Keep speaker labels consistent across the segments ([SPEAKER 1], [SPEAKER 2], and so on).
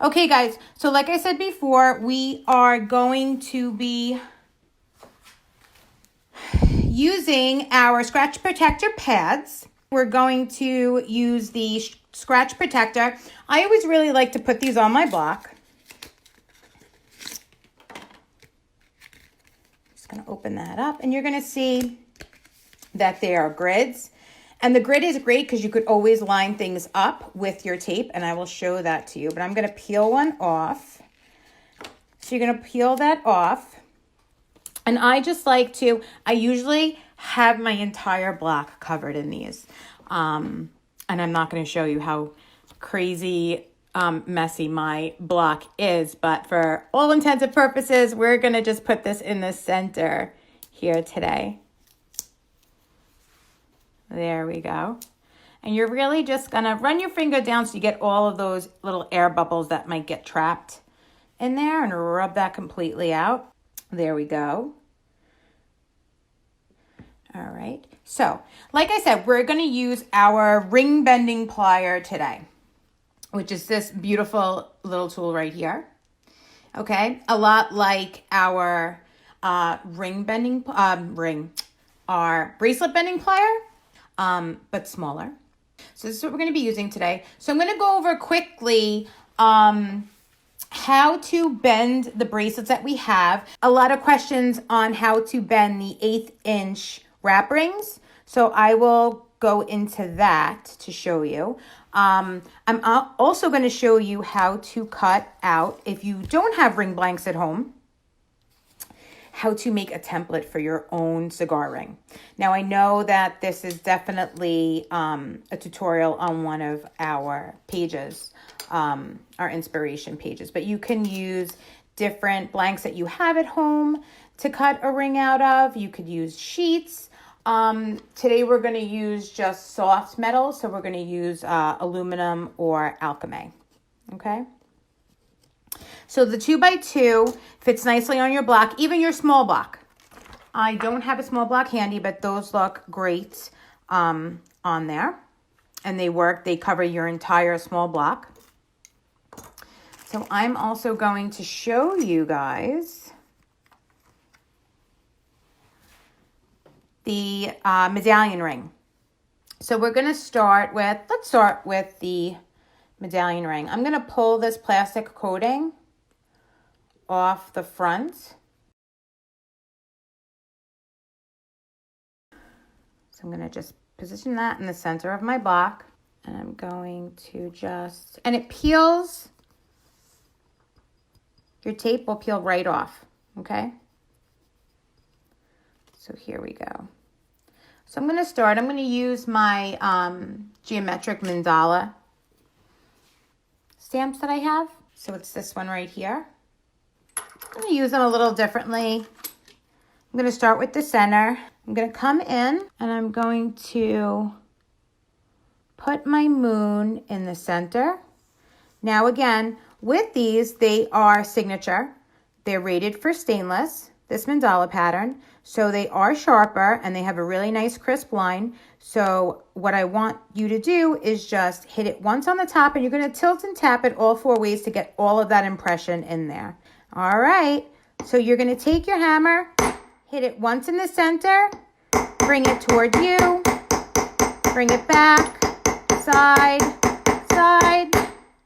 [SPEAKER 1] Okay, guys, so like I said before, we are going to be using our scratch protector pads. We're going to use the scratch protector. I always really like to put these on my block. Just going to open that up, and you're going to see that they are grids. And the grid is great because you could always line things up with your tape, and I will show that to you. But I'm going to peel one off. So you're going to peel that off. And I just like to, I usually have my entire block covered in these. And I'm not going to show you how crazy messy my block is. But for all intents and purposes, we're going to just put this in the center here today. There we go. And you're really just going to run your finger down so you get all of those little air bubbles that might get trapped in there, and rub that completely out. There we go. All right. So, like I said, we're going to use our ring bending plier today, which is this beautiful little tool right here. Okay. A lot like our our bracelet bending plier. But smaller. So this is what we're going to be using today. So I'm going to go over quickly how to bend the bracelets that we have. A lot of questions on how to bend the 1/8 inch wrap rings. So I will go into that to show you. I'm also going to show you how to cut out, if you don't have ring blanks at home, how to make a template for your own cigar ring. Now, I know that this is definitely a tutorial on one of our pages, our inspiration pages, but you can use different blanks that you have at home to cut a ring out of. You could use sheets. Today we're going to use just soft metal, so we're going to use aluminum or alchemy, okay? So the 2x2 fits nicely on your block, even your small block. I don't have a small block handy, but those look great on there. And they work, they cover your entire small block. So I'm also going to show you guys the medallion ring. So we're going to start with, let's start with the medallion ring. I'm going to pull this plastic coating off the front. So I'm going to just position that in the center of my block, and I'm going to just, and it peels, your tape will peel right off, okay? So here we go. So I'm going to use my geometric mandala stamps that I have. So it's this one right here. I'm going to use them a little differently. I'm going to start with the center. I'm going to come in and I'm going to put my moon in the center. Now again, with these, they are signature. They're rated for stainless, this mandala pattern. So they are sharper and they have a really nice crisp line. So what I want you to do is just hit it once on the top, and you're going to tilt and tap it all 4 ways to get all of that impression in there. All right, so you're going to take your hammer, hit it once in the center, bring it toward you, bring it back, side, side,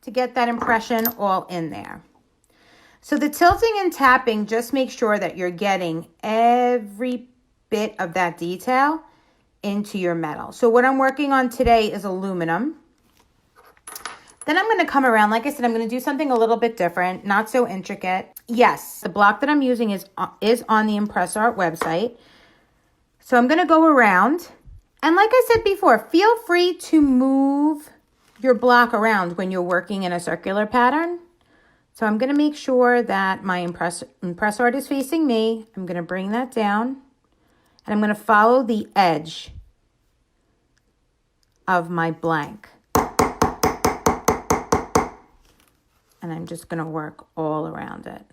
[SPEAKER 1] to get that impression all in there. So the tilting and tapping, just make sure that you're getting every bit of that detail into your metal. So what I'm working on today is aluminum. Then I'm going to come around. Like I said, I'm going to do something a little bit different, not so intricate. Yes, the block that I'm using is on the ImpressArt website. So I'm going to go around. And like I said before, feel free to move your block around when you're working in a circular pattern. So I'm going to make sure that my ImpressArt is facing me. I'm going to bring that down. And I'm going to follow the edge of my blank. And I'm just going to work all around it.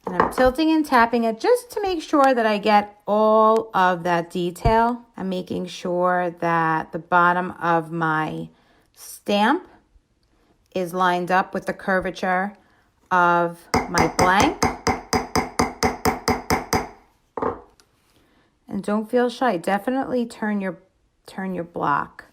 [SPEAKER 1] And I'm tilting and tapping it just to make sure that I get all of that detail. I'm making sure that the bottom of my stamp is lined up with the curvature of my blank. And don't feel shy. Definitely turn your block.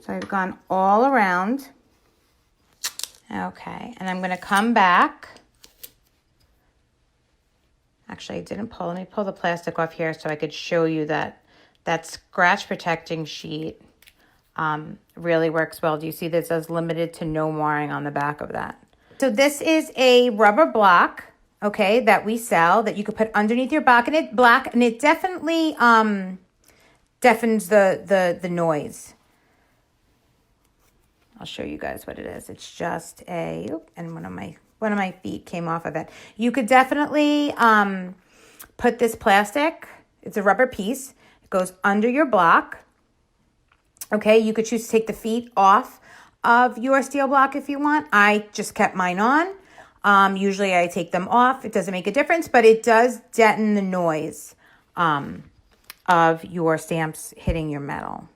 [SPEAKER 1] So I've gone all around. Okay, and I'm going to come back. Actually, I didn't pull. Let me pull the plastic off here so I could show you that scratch protecting sheet really works well. Do you see this says limited to no marring on the back of that? So this is a rubber block, okay, that we sell that you could put underneath your block, and it definitely deafens the noise. I'll show you guys what it is. It's just and one of my feet came off of it. You could definitely put this plastic, it's a rubber piece, it goes under your block. Okay, you could choose to take the feet off of your steel block if you want. I just kept mine on. Usually I take them off. It doesn't make a difference, but it does deaden the noise of your stamps hitting your metal.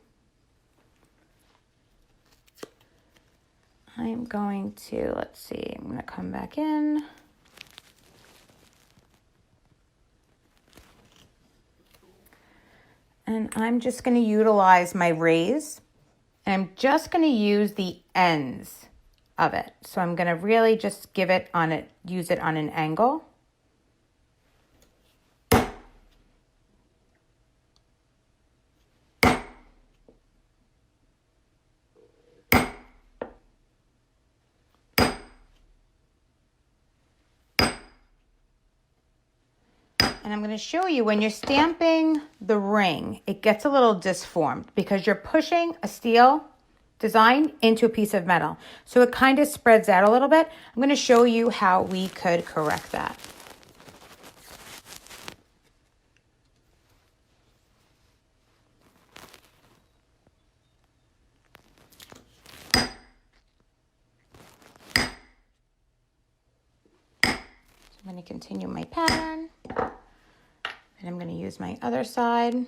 [SPEAKER 1] I'm going to, let's see, I'm going to come back in. And I'm just going to utilize my raise. And I'm just going to use the ends of it. So I'm going to really just use it on an angle. And I'm going to show you when you're stamping the ring, it gets a little disformed because you're pushing a steel design into a piece of metal. So it kind of spreads out a little bit. I'm going to show you how we could correct that. So I'm going to continue my pattern. And I'm going to use my other side.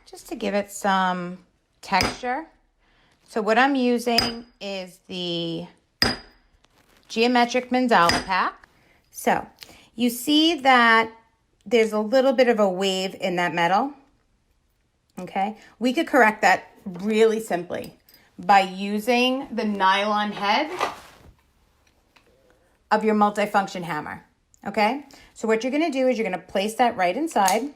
[SPEAKER 1] Just to give it some texture. So what I'm using is the geometric mandala pack. So you see that there's a little bit of a wave in that metal. Okay, we could correct that really simply by using the nylon head of your multifunction hammer, okay? So what you're gonna do is you're gonna place that right inside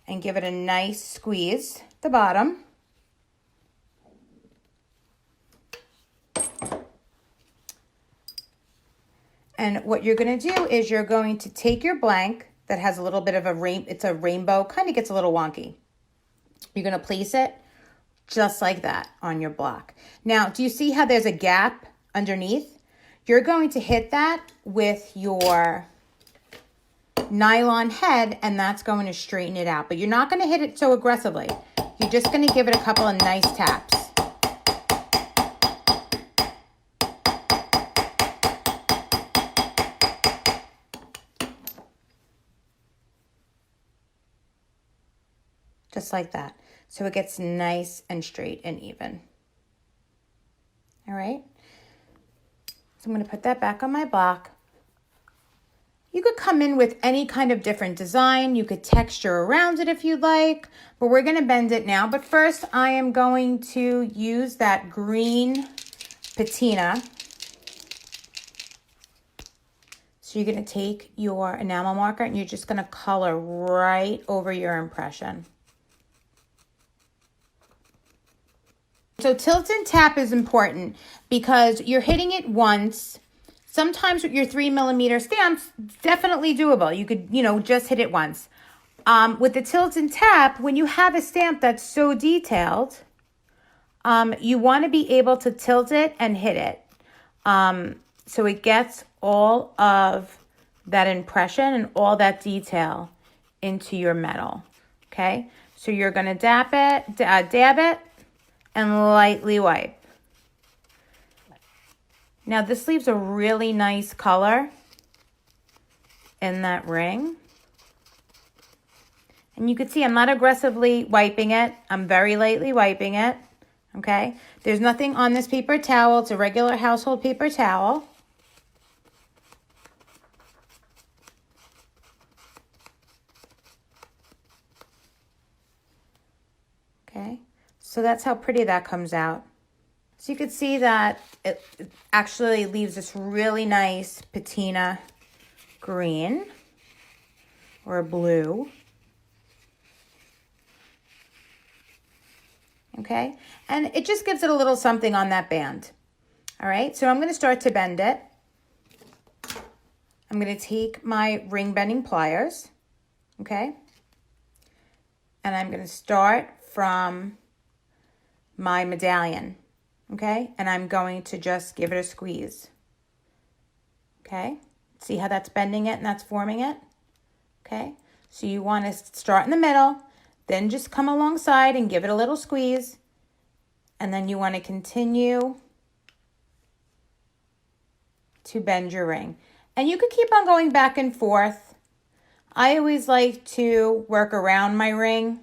[SPEAKER 1] and give it a nice squeeze at the bottom. And what you're gonna do is you're going to take your blank that has a little bit of it's a rainbow, kind of gets a little wonky. You're gonna place it just like that on your block. Now, do you see how there's a gap underneath? You're going to hit that with your nylon head and that's going to straighten it out. But you're not going to hit it so aggressively. You're just going to give it a couple of nice taps. Just like that. So it gets nice and straight and even. All right. So I'm going to put that back on my block. You could come in with any kind of different design. You could texture around it if you'd like, but we're going to bend it now. But first I am going to use that green patina. So you're going to take your enamel marker and you're just going to color right over your impression. So tilt and tap is important because you're hitting it once. Sometimes with your 3mm stamps, definitely doable. You could, just hit it once. With the tilt and tap, when you have a stamp that's so detailed, you want to be able to tilt it and hit it. So it gets all of that impression and all that detail into your metal, okay? So you're going to dab it, and lightly wipe. Now this leaves a really nice color in that ring. And you can see I'm not aggressively wiping it. I'm very lightly wiping it, okay? There's nothing on this paper towel. It's a regular household paper towel. Okay, so that's how pretty that comes out. So you can see that it actually leaves this really nice patina green or blue. Okay, and it just gives it a little something on that band. All right, so I'm going to start to bend it. I'm going to take my ring bending pliers, okay, and I'm going to start from my medallion, okay, and I'm going to just give it a squeeze, okay. See how that's bending it and that's forming it, okay. So you want to start in the middle, then just come alongside and give it a little squeeze, and then you want to continue to bend your ring. And you could keep on going back and forth. I always like to work around my ring,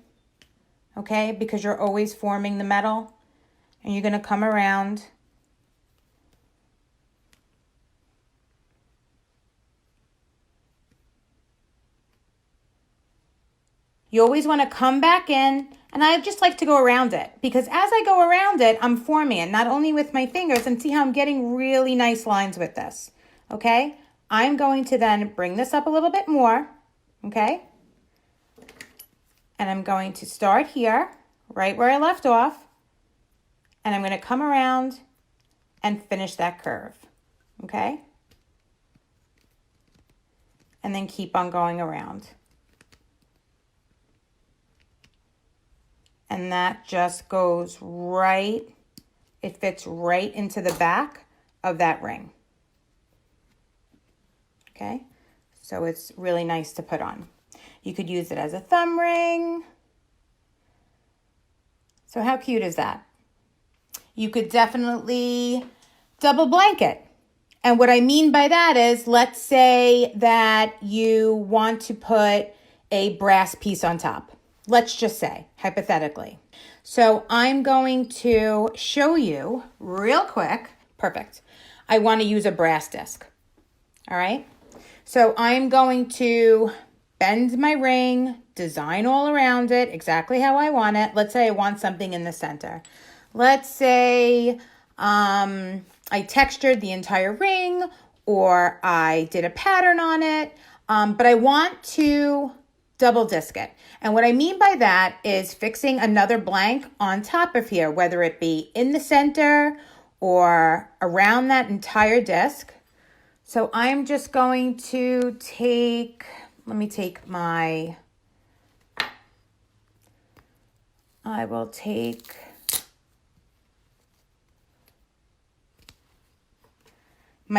[SPEAKER 1] okay, because you're always forming the metal, and you're going to come around. You always want to come back in, and I just like to go around it, because as I go around it, I'm forming it, not only with my fingers, and see how I'm getting really nice lines with this, okay? I'm going to then bring this up a little bit more, okay? And I'm going to start here, right where I left off, and I'm going to come around and finish that curve, okay? And then keep on going around. And that just goes right, it fits right into the back of that ring. Okay, so it's really nice to put on. You could use it as a thumb ring. So how cute is that? You could definitely double blanket. And what I mean by that is, let's say that you want to put a brass piece on top. Let's just say, hypothetically. So I'm going to show you real quick. Perfect. I want to use a brass disc. All right. So I'm going to bend my ring, design all around it exactly how I want it. Let's say I want something in the center. Let's say I textured the entire ring, or I did a pattern on it, but I want to double disc it. And what I mean by that is fixing another blank on top of here, whether it be in the center or around that entire disc. So I'm just going to take, I will take my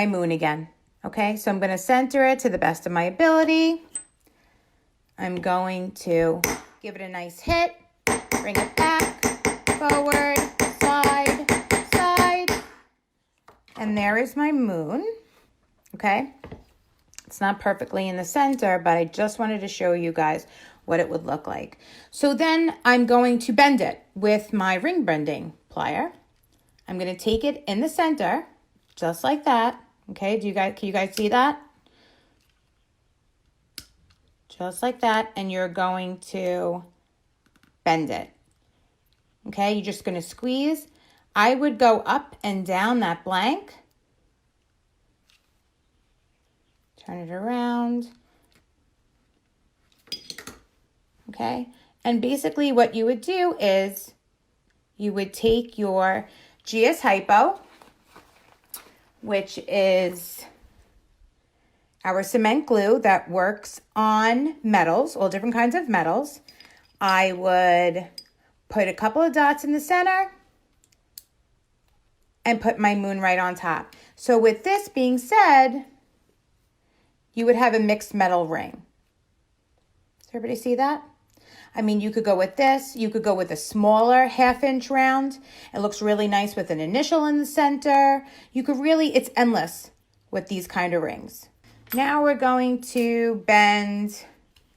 [SPEAKER 1] moon again. Okay, so I'm going to center it to the best of my ability. I'm going to give it a nice hit, bring it back, forward, side, side, and there is my moon, okay? It's not perfectly in the center, but I just wanted to show you guys what it would look like. So then I'm going to bend it with my ring bending plier. I'm going to take it in the center, just like that, okay? Can you guys see that? Just like that, and you're going to bend it. Okay, you're just going to squeeze. I would go up and down that blank. Turn it around. Okay, and basically what you would do is you would take your GS Hypo, which is our cement glue that works on metals, all different kinds of metals. I would put a couple of dots in the center and put my moon right on top. So with this being said, you would have a mixed metal ring. Does everybody see that? I mean, you could go with this. You could go with a smaller 1/2 inch round. It looks really nice with an initial in the center. You could really, it's endless with these kind of rings. Now we're going to bend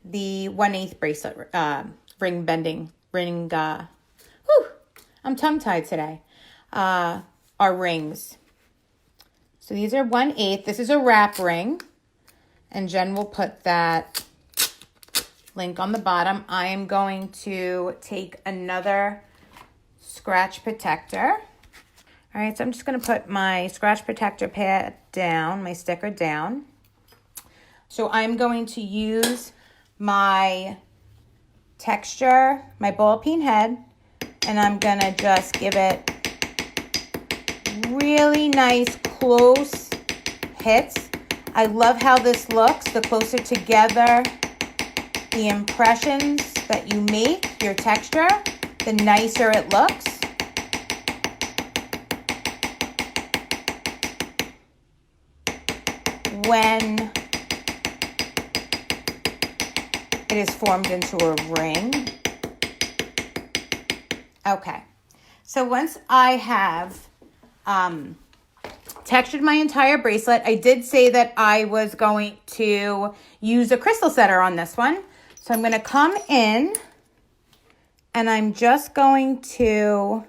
[SPEAKER 1] the 1/8 bracelet, ring bending, I'm tongue-tied today, our rings. So these are 1/8. This is a wrap ring. And Jen will put that link on the bottom. I am going to take another scratch protector. All right, so I'm just going to put my scratch protector pad down, my sticker down. So I'm going to use my texture, my ball peen head, and I'm going to just give it really nice close hits. I love how this looks. The closer together the impressions that you make, your texture, the nicer it looks. When it is formed into a ring. Okay, so once I have textured my entire bracelet, I did say that I was going to use a crystal setter on this one. So I'm going to come in and I'm just going to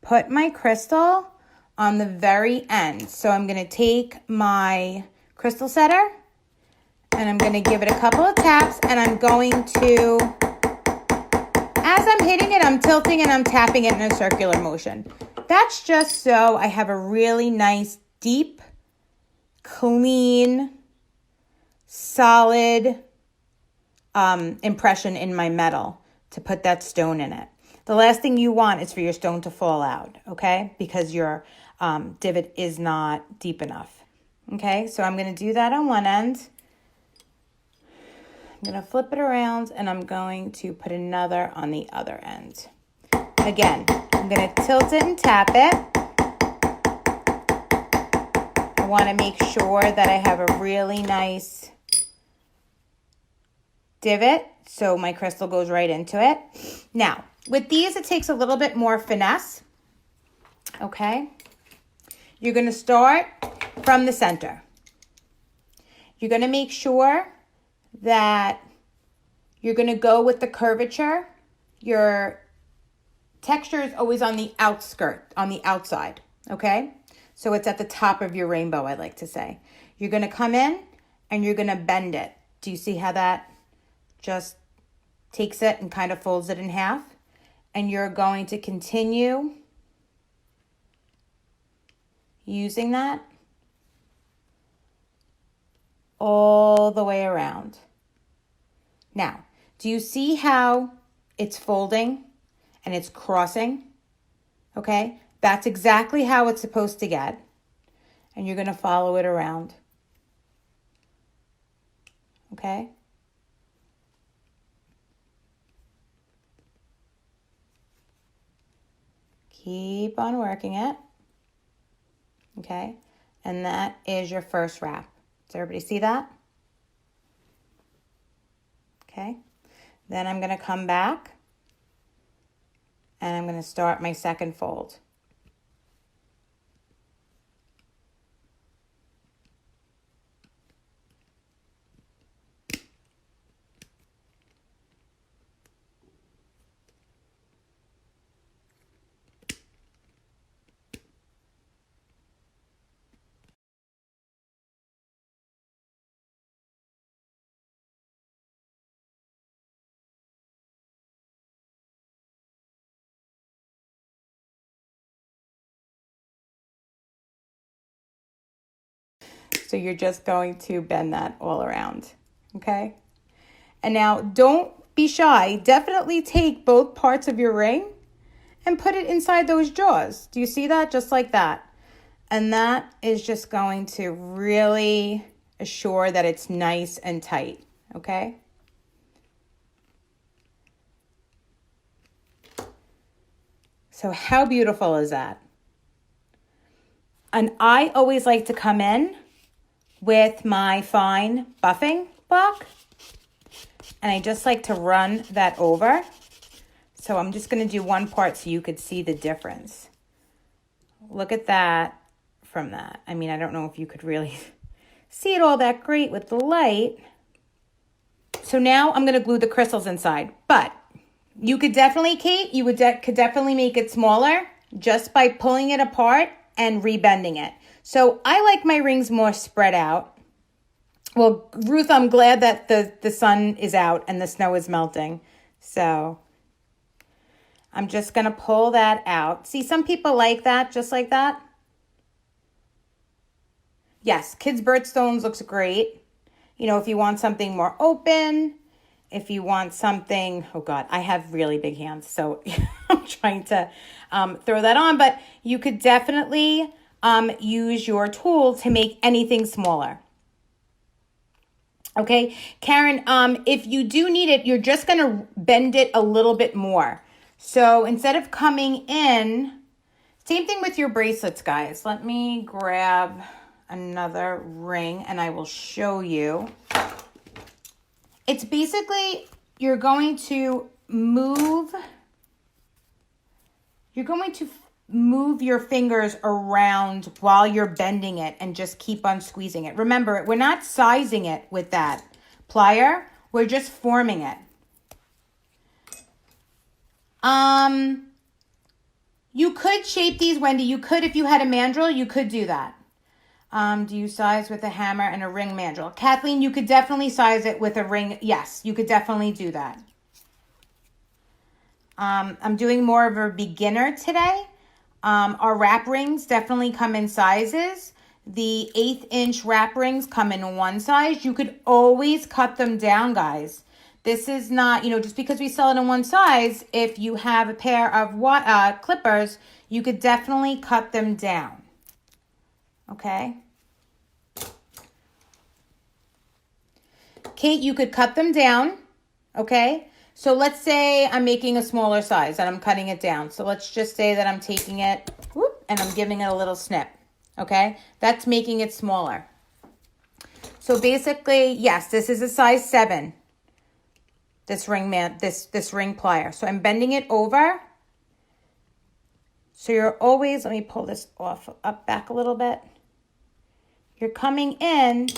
[SPEAKER 1] put my crystal on the very end. So I'm going to take my crystal setter and I'm going to give it a couple of taps, and I'm going to, as I'm hitting it, I'm tilting and I'm tapping it in a circular motion. That's just so I have a really nice, deep, clean, solid impression in my metal to put that stone in it. The last thing you want is for your stone to fall out, okay? Because your divot is not deep enough, okay? So I'm going to do that on one end. I'm going to flip it around and I'm going to put another on the other end. Again, I'm going to tilt it and tap it. I want to make sure that I have a really nice divot so my crystal goes right into it. Now, with these, it takes a little bit more finesse, okay? You're going to start from the center. You're going to make sure that you're going to go with the curvature. Your texture is always on the on the outside, okay? So it's at the top of your rainbow, I like to say. You're going to come in and you're going to bend it. Do you see how that just takes it and kind of folds it in half? And you're going to continue using that all the way around. Now, do you see how it's folding and it's crossing? Okay, that's exactly how it's supposed to get. And you're going to follow it around. Okay? Keep on working it. Okay? And that is your first wrap. Does everybody see that? Okay? Then I'm going to come back and I'm going to start my second fold. So you're just going to bend that all around, okay? And now don't be shy. Definitely take both parts of your ring and put it inside those jaws. Do you see that? Just like that. And that is just going to really assure that it's nice and tight, okay? So how beautiful is that? And I always like to come in with my fine buffing block. And I just like to run that over. So I'm just going to do one part so you could see the difference. Look at that from that. I mean, I don't know if you could really see it all that great with the light. So now I'm going to glue the crystals inside. But you could definitely, Kate, you could definitely make it smaller just by pulling it apart and rebending it. So I like my rings more spread out. Well, Ruth, I'm glad that the sun is out and the snow is melting. So I'm just going to pull that out. See, some people like that, just like that. Yes, kids' birthstones looks great. You know, if you want something more open, if you want something, oh God, I have really big hands, so I'm trying to throw that on. But you could definitely use your tool to make anything smaller. Okay, Karen, if you do need it, you're just going to bend it a little bit more. So instead of coming in, same thing with your bracelets, guys. Let me grab another ring and I will show you. It's basically, you're going to move your fingers around while you're bending it and just keep on squeezing it. Remember, we're not sizing it with that plier. We're just forming it. You could shape these, Wendy. You could, if you had a mandrel, you could do that. Do you size with a hammer and a ring mandrel? Kathleen, you could definitely size it with a ring. Yes, you could definitely do that. I'm doing more of a beginner today. Our wrap rings definitely come in sizes. The 1/8 inch wrap rings come in one size. You could always cut them down, guys. This is not, you know, just because we sell it in one size, if you have a pair of clippers, you could definitely cut them down. Okay. Kate, you could cut them down. Okay. So let's say I'm making a smaller size and I'm cutting it down. So let's just say that I'm taking it and I'm giving it a little snip. Okay. That's making it smaller. So basically, yes, this is a size 7. This ring plier. So I'm bending it over. So you're always, let me pull this up back a little bit. You're coming in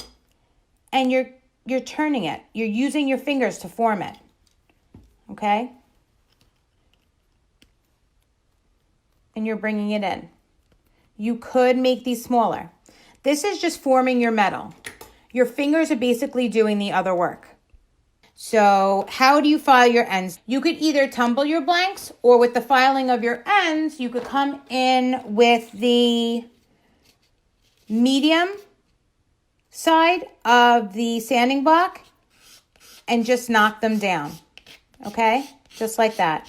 [SPEAKER 1] and you're turning it. You're using your fingers to form it. Okay? And you're bringing it in. You could make these smaller. This is just forming your metal. Your fingers are basically doing the other work. So how do you file your ends? You could either tumble your blanks, or with the filing of your ends, you could come in with the medium side of the sanding block and just knock them down. Okay? Just like that.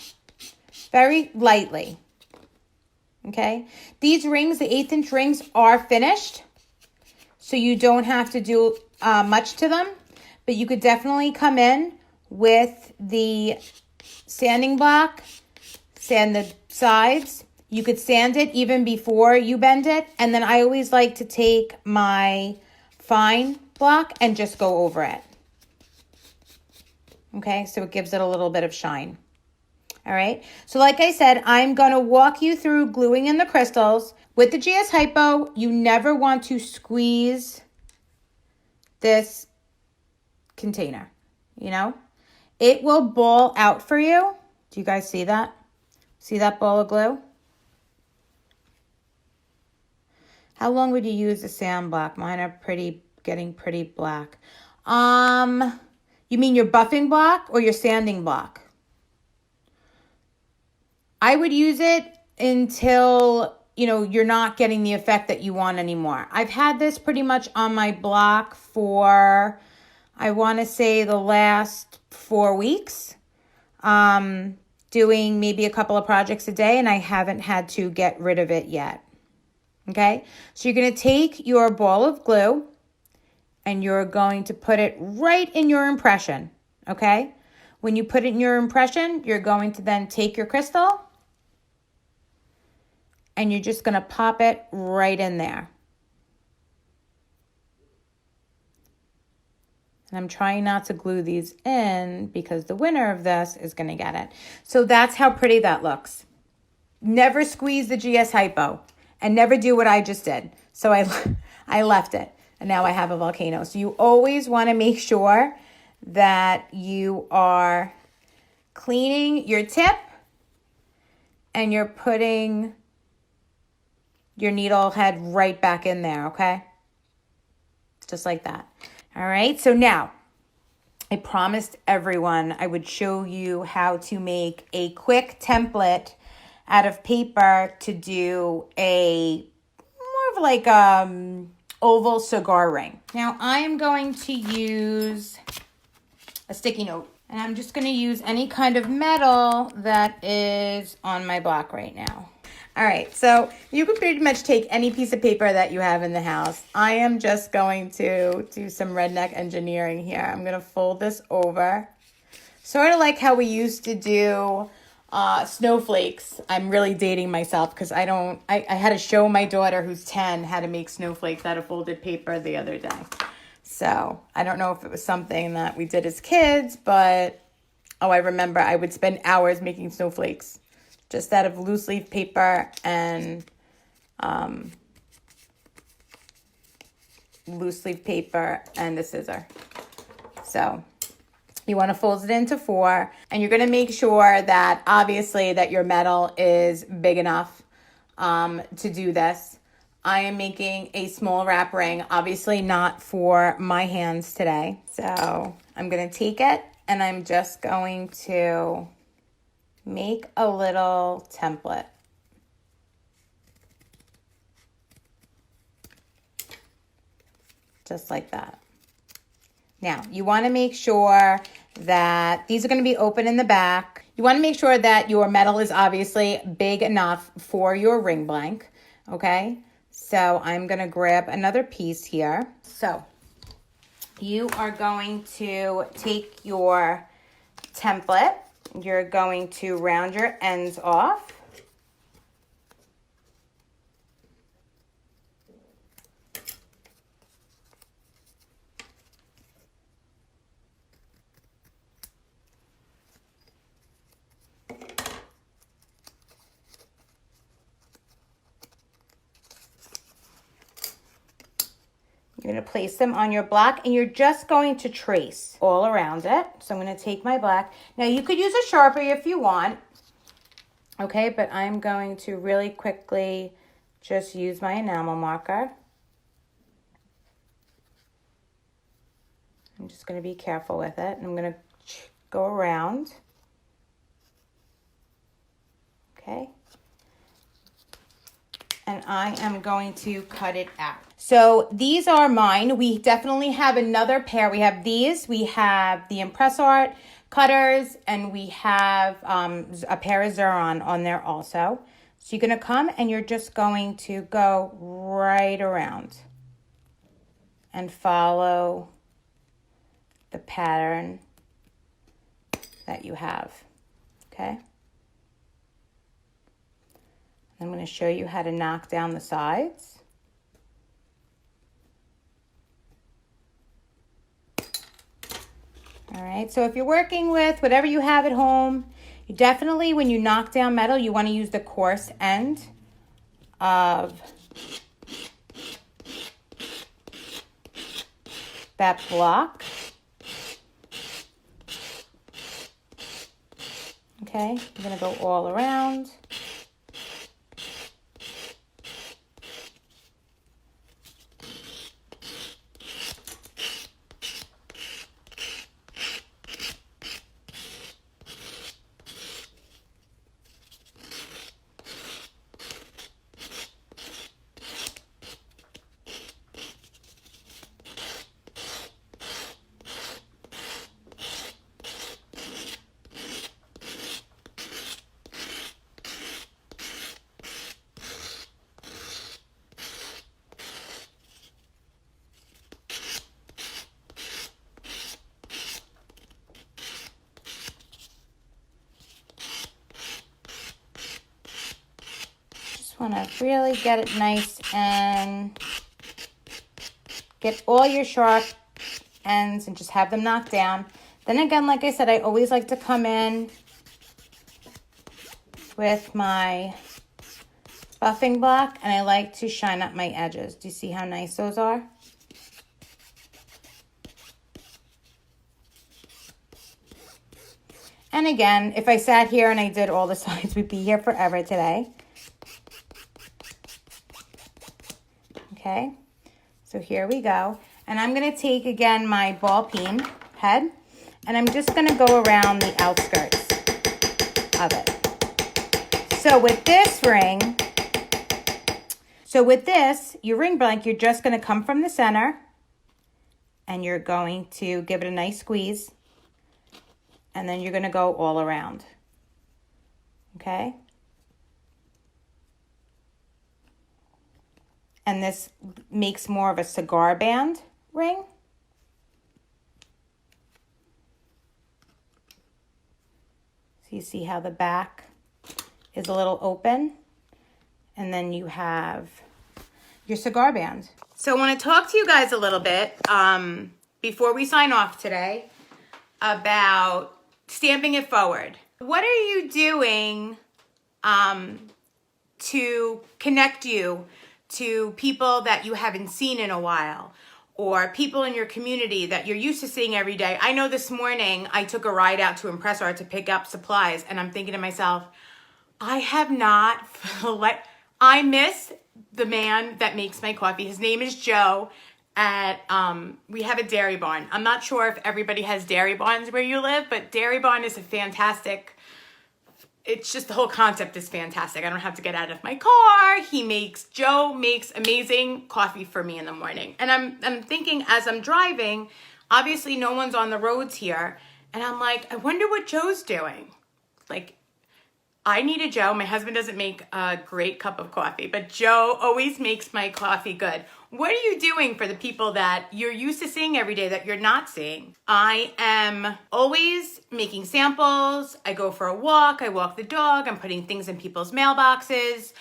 [SPEAKER 1] Very lightly. Okay? These rings, the 1/8 inch rings, are finished. So you don't have to do much to them. But you could definitely come in with the sanding block, sand the sides. You could sand it even before you bend it. And then I always like to take my fine block and just go over it. Okay, so it gives it a little bit of shine. All right, so like I said, I'm going to walk you through gluing in the crystals. With the GS Hypo, you never want to squeeze this container, you know, it will ball out for you. Do you guys see that? See that ball of glue? How long would you use the sand block? Mine are getting pretty black. You mean your buffing block or your sanding block? I would use it until, you know, you're not getting the effect that you want anymore. I've had this pretty much on my block for, I want to say, the last 4 weeks, doing maybe a couple of projects a day, and I haven't had to get rid of it yet. Okay, so you're going to take your ball of glue and you're going to put it right in your impression. Okay, when you put it in your impression, you're going to then take your crystal and you're just going to pop it right in there. And I'm trying not to glue these in because the winner of this is going to get it. So that's how pretty that looks. Never squeeze the GS Hypo and never do what I just did. So I left it and now I have a volcano. So you always want to make sure that you are cleaning your tip and you're putting your needle head right back in there, okay? Just like that. All right, so now I promised everyone I would show you how to make a quick template out of paper to do a more of like oval cigar ring. Now I am going to use a sticky note and I'm just going to use any kind of metal that is on my block right now. All right, so you can pretty much take any piece of paper that you have in the house. I am just going to do some redneck engineering here. I'm going to fold this over, sort of like how we used to do snowflakes. I'm really dating myself because I had to show my daughter who's 10 how to make snowflakes out of folded paper the other day. So I don't know if it was something that we did as kids, but I remember I would spend hours making snowflakes just out of loose leaf paper and loose leaf paper and a scissor. So you want to fold it into 4 and you're going to make sure that obviously that your metal is big enough to do this. I am making a small wrap ring, obviously not for my hands today. So I'm going to take it and I'm just going to make a little template. Just like that. Now, you want to make sure that these are going to be open in the back. You want to make sure that your metal is obviously big enough for your ring blank, okay? So I'm going to grab another piece here. So you are going to take your template. You're going to round your ends off. You're going to place them on your block and you're just going to trace all around it. So I'm going to take my black. Now you could use a Sharpie if you want. Okay, but I'm going to really quickly just use my enamel marker. I'm just going to be careful with it. I'm going to go around. Okay. And I am going to cut it out. So these are mine. We definitely have another pair. We have these. We have the ImpressArt cutters, and we have a pair of Xeron on there also. So you're going to come and you're just going to go right around and follow the pattern that you have, okay? I'm going to show you how to knock down the sides. All right, so if you're working with whatever you have at home, you definitely, when you knock down metal, you want to use the coarse end of that block. Okay, you're going to go all around. Want to really get it nice and get all your sharp ends and just have them knocked down. Then again, like I said, I always like to come in with my buffing block, and I like to shine up my edges. Do you see how nice those are? And again, if I sat here and I did all the sides, we'd be here forever today. Okay, so here we go. And I'm gonna take, again, my ball peen head, and I'm just gonna go around the outskirts of it. So with this ring, your ring blank, you're just gonna come from the center, and you're going to give it a nice squeeze, and then you're gonna go all around, okay? And this makes more of a cigar band ring. So you see how the back is a little open, and then you have your cigar band. So I want to talk to you guys a little bit before we sign off today about stamping it forward. What are you doing to connect you to people that you haven't seen in a while, or people in your community that you're used to seeing every day? I know this morning I took a ride out to ImpressArt to pick up supplies, and I'm thinking to myself, I miss the man that makes my coffee. His name is Joe. We have a dairy barn. I'm not sure if everybody has dairy barns where you live, but dairy barn is a fantastic, it's just, the whole concept is fantastic. I don't have to get out of my car. Joe makes amazing coffee for me in the morning. And I'm thinking, as I'm driving, obviously no one's on the roads here, and I'm like, I wonder what Joe's doing. Like, I need a Joe. My husband doesn't make a great cup of coffee, but Joe always makes my coffee good. What are you doing for the people that you're used to seeing every day that you're not seeing? I am always making samples. I go for a walk. I walk the dog. I'm putting things in people's mailboxes.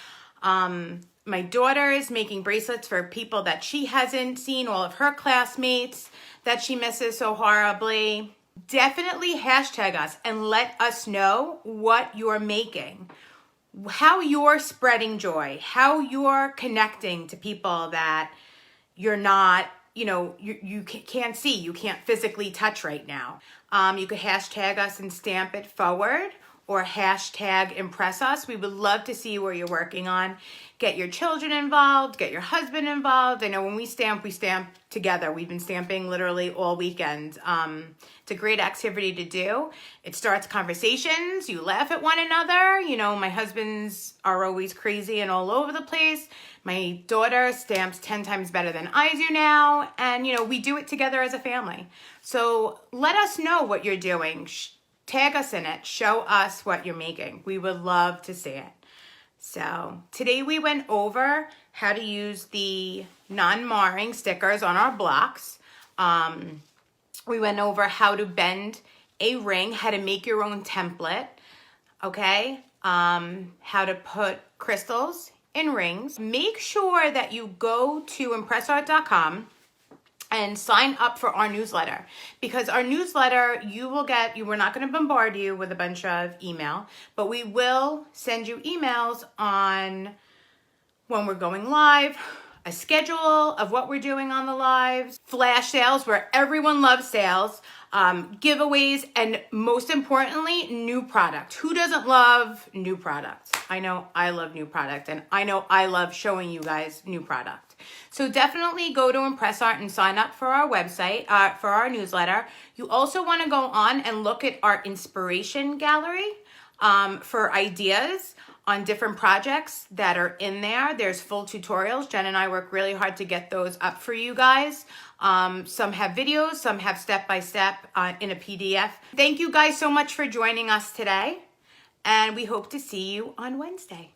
[SPEAKER 1] My daughter is making bracelets for people that she hasn't seen, all of her classmates that she misses so horribly. Definitely hashtag us and let us know what you're making, how you're spreading joy, how you're connecting to people that you're not, you can't see, you can't physically touch right now. You could hashtag us and stamp it forward, or hashtag impress us. We would love to see where you're working on. Get your children involved, get your husband involved. I know when we stamp together. We've been stamping literally all weekend. It's a great activity to do. It starts conversations. You laugh at one another. My husbands are always crazy and all over the place. My daughter stamps 10 times better than I do now. And, we do it together as a family. So let us know what you're doing. Tag us in it. Show us what you're making. We would love to see it. So today we went over how to use the non-marring stickers on our blocks. We went over how to bend a ring, how to make your own template, okay? How to put crystals in rings. Make sure that you go to ImpressArt.com and sign up for our newsletter, because our newsletter, we're not going to bombard you with a bunch of email, but we will send you emails on when we're going live, a schedule of what we're doing on the lives, flash sales where everyone loves sales, giveaways, and most importantly, new product. Who doesn't love new products? I know I love new product, and I know I love showing you guys new product. So definitely go to ImpressArt and sign up for our website, for our newsletter. You also want to go on and look at our inspiration gallery for ideas on different projects that are in there. There's full tutorials. Jen and I work really hard to get those up for you guys. Some have videos, some have step-by-step in a PDF. Thank you guys so much for joining us today, and we hope to see you on Wednesday.